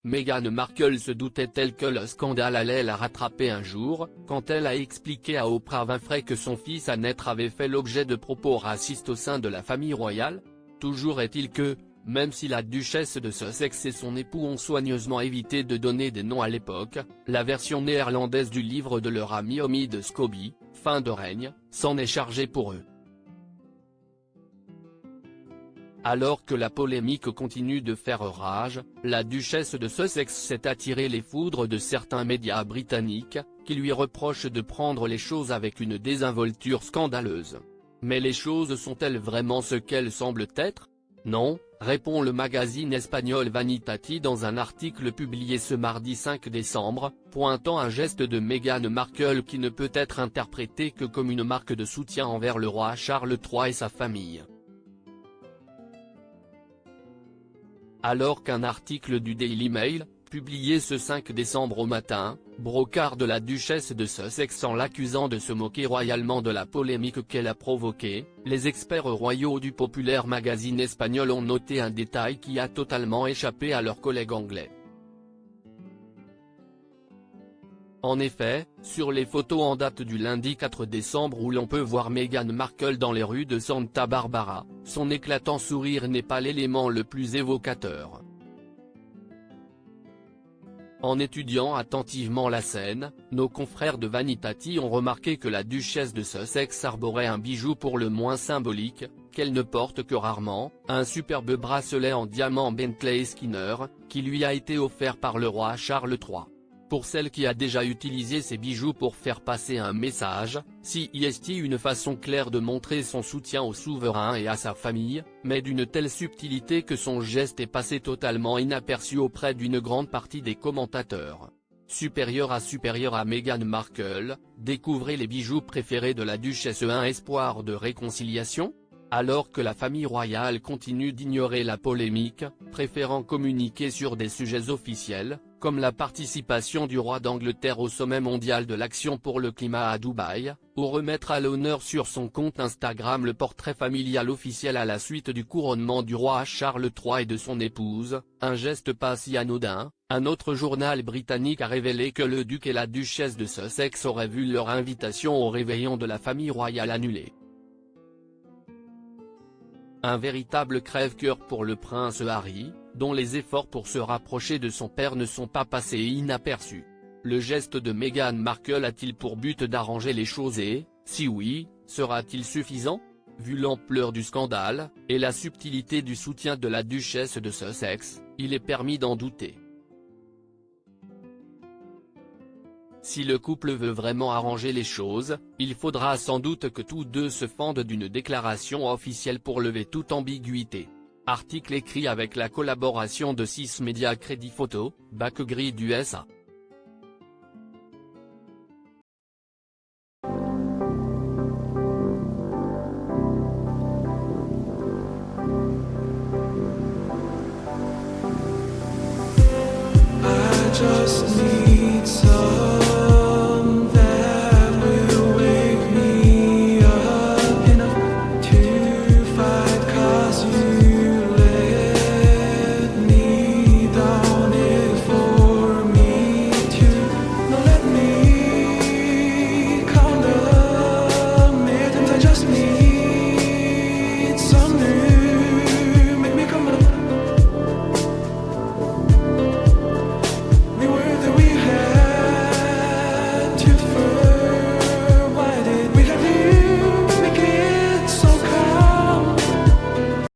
Meghan Markle se doutait-elle que le scandale allait la rattraper un jour, quand elle a expliqué à Oprah Winfrey que son fils à naître avait fait l'objet de propos racistes au sein de la famille royale? Toujours est-il que, même si la duchesse de Sussex et son époux ont soigneusement évité de donner des noms à l'époque, la version néerlandaise du livre de leur ami Omid Scobie, Fin de règne, s'en est chargée pour eux. Alors que la polémique continue de faire rage, la duchesse de Sussex s'est attiré les foudres de certains médias britanniques, qui lui reprochent de prendre les choses avec une désinvolture scandaleuse. Mais les choses sont-elles vraiment ce qu'elles semblent être? Non, répond le magazine espagnol Vanitati dans un article publié ce mardi 5 décembre, pointant un geste de Meghan Markle qui ne peut être interprété que comme une marque de soutien envers le roi Charles III et sa famille. Alors qu'un article du Daily Mail, publié ce 5 décembre au matin, brocarde la duchesse de Sussex en l'accusant de se moquer royalement de la polémique qu'elle a provoquée, les experts royaux du populaire magazine espagnol ont noté un détail qui a totalement échappé à leurs collègues anglais. En effet, sur les photos en date du lundi 4 décembre où l'on peut voir Meghan Markle dans les rues de Santa Barbara, son éclatant sourire n'est pas l'élément le plus évocateur. En étudiant attentivement la scène, nos confrères de Vanitati ont remarqué que la duchesse de Sussex arborait un bijou pour le moins symbolique, qu'elle ne porte que rarement, un superbe bracelet en diamant Bentley Skinner, qui lui a été offert par le roi Charles III. Pour celle qui a déjà utilisé ces bijoux pour faire passer un message, si est une façon claire de montrer son soutien au souverain et à sa famille, mais d'une telle subtilité que son geste est passé totalement inaperçu auprès d'une grande partie des commentateurs. Supérieur à Meghan Markle, découvrez les bijoux préférés de la duchesse. Un espoir de réconciliation? Alors que la famille royale continue d'ignorer la polémique, préférant communiquer sur des sujets officiels, comme la participation du roi d'Angleterre au sommet mondial de l'action pour le climat à Dubaï, ou remettre à l'honneur sur son compte Instagram le portrait familial officiel à la suite du couronnement du roi Charles III et de son épouse, un geste pas si anodin. Un autre journal britannique a révélé que le duc et la duchesse de Sussex auraient vu leur invitation au réveillon de la famille royale annulée. Un véritable crève-cœur pour le prince Harry, dont les efforts pour se rapprocher de son père ne sont pas passés inaperçus. Le geste de Meghan Markle a-t-il pour but d'arranger les choses et, si oui, sera-t-il suffisant? Vu l'ampleur du scandale, et la subtilité du soutien de la duchesse de Sussex, il est permis d'en douter. Si le couple veut vraiment arranger les choses, il faudra sans doute que tous deux se fendent d'une déclaration officielle pour lever toute ambiguïté. Article écrit avec la collaboration de 6 médias Crédit Photo, Backgrid USA.